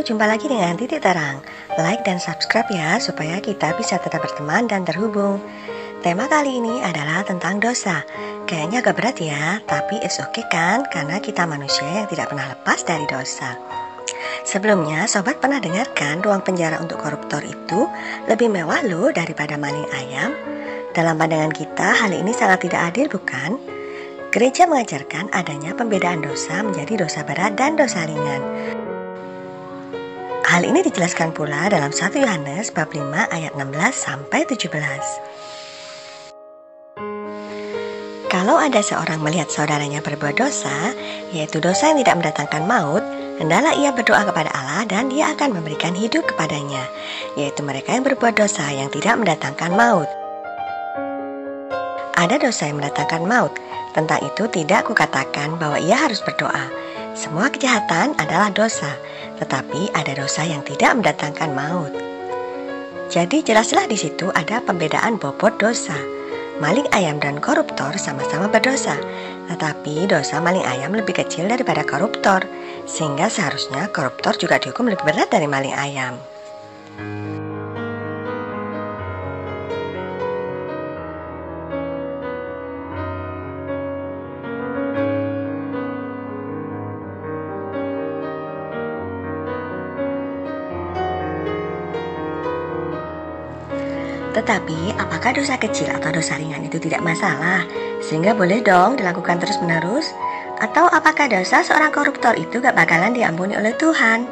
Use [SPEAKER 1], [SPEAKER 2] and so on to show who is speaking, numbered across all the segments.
[SPEAKER 1] Halo, jumpa lagi dengan Titik Terang. Like dan subscribe ya, supaya kita bisa tetap berteman dan terhubung. Tema kali ini adalah tentang dosa. Kayaknya agak berat ya, tapi it's okay kan? Karena kita manusia yang tidak pernah lepas dari dosa. Sebelumnya, sobat pernah dengarkan ruang penjara untuk koruptor itu lebih mewah loh daripada maling ayam? Dalam pandangan kita, hal ini sangat tidak adil bukan? Gereja mengajarkan adanya pembedaan dosa menjadi dosa berat dan dosa ringan. Hal ini dijelaskan pula dalam 1 Yohanes bab 5 ayat 16-17. Kalau ada seorang melihat saudaranya berbuat dosa, yaitu dosa yang tidak mendatangkan maut, hendaklah ia berdoa kepada Allah dan Dia akan memberikan hidup kepadanya, yaitu mereka yang berbuat dosa yang tidak mendatangkan maut. Ada dosa yang mendatangkan maut, tentang itu tidak kukatakan bahwa ia harus berdoa. Semua kejahatan adalah dosa, tetapi ada dosa yang tidak mendatangkan maut. Jadi jelaslah di situ ada pembedaan bobot dosa. Maling ayam dan koruptor sama-sama berdosa, tetapi dosa maling ayam lebih kecil daripada koruptor, sehingga seharusnya koruptor juga dihukum lebih berat dari maling ayam. Tetapi, apakah dosa kecil atau dosa ringan itu tidak masalah, sehingga boleh dong dilakukan terus-menerus? Atau apakah dosa seorang koruptor itu gak bakalan diampuni oleh Tuhan?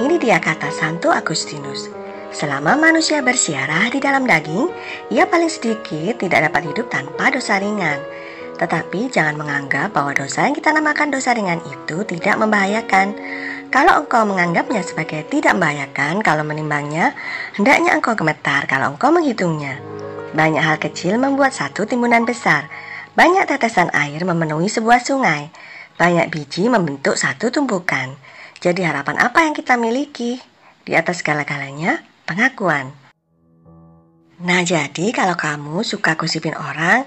[SPEAKER 1] Ini dia kata Santo Agustinus. Selama manusia bersiarah di dalam daging, ia paling sedikit tidak dapat hidup tanpa dosa ringan. Tetapi jangan menganggap bahwa dosa yang kita namakan dosa ringan itu tidak membahayakan. Kalau engkau menganggapnya sebagai tidak membahayakan kalau menimbangnya, hendaknya engkau gemetar kalau engkau menghitungnya. Banyak hal kecil membuat satu timbunan besar. Banyak tetesan air memenuhi sebuah sungai. Banyak biji membentuk satu tumpukan. Jadi harapan apa yang kita miliki? Di atas segala-galanya, pengakuan. Nah, jadi kalau kamu suka gosipin orang,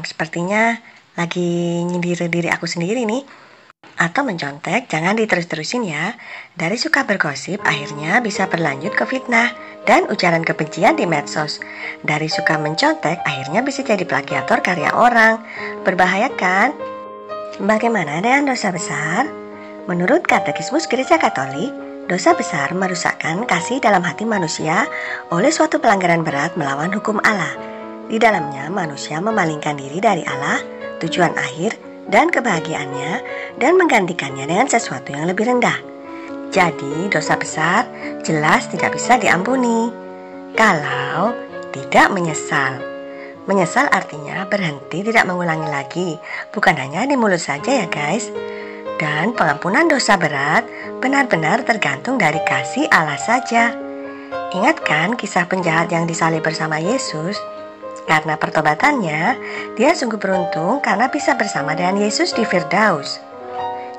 [SPEAKER 1] sepertinya lagi nyindir diri aku sendiri nih. Atau mencontek, jangan diterus-terusin ya. Dari suka bergosip, akhirnya bisa berlanjut ke fitnah dan ujaran kebencian di medsos. Dari suka mencontek, akhirnya bisa jadi plagiator karya orang. Berbahaya kan? Bagaimana dengan dosa besar? Menurut Katekismus Gereja Katolik, dosa besar merusakkan kasih dalam hati manusia oleh suatu pelanggaran berat melawan hukum Allah. Di dalamnya, manusia memalingkan diri dari Allah, tujuan akhir, dan kebahagiaannya, dan menggantikannya dengan sesuatu yang lebih rendah. Jadi dosa besar jelas tidak bisa diampuni kalau tidak menyesal. Menyesal artinya berhenti tidak mengulangi lagi, bukan hanya di mulut saja ya guys. Dan pengampunan dosa berat benar-benar tergantung dari kasih Allah saja. Ingat kan kisah penjahat yang disalib bersama Yesus? Karena pertobatannya, dia sungguh beruntung karena bisa bersama dengan Yesus di Firdaus.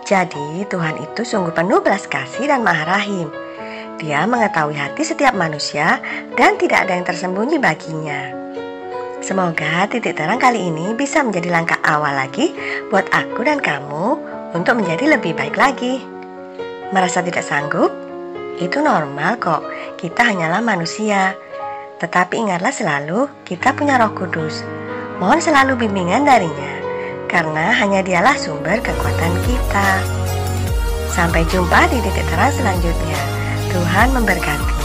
[SPEAKER 1] Jadi, Tuhan itu sungguh penuh belas kasih dan maha rahim. Dia mengetahui hati setiap manusia dan tidak ada yang tersembunyi baginya. Semoga titik terang kali ini bisa menjadi langkah awal lagi buat aku dan kamu untuk menjadi lebih baik lagi. Merasa tidak sanggup? Itu normal kok, kita hanyalah manusia. Tetapi ingatlah selalu, kita punya Roh Kudus. Mohon selalu bimbingan darinya, karena hanya dialah sumber kekuatan kita. Sampai jumpa di titik terang selanjutnya. Tuhan memberkati.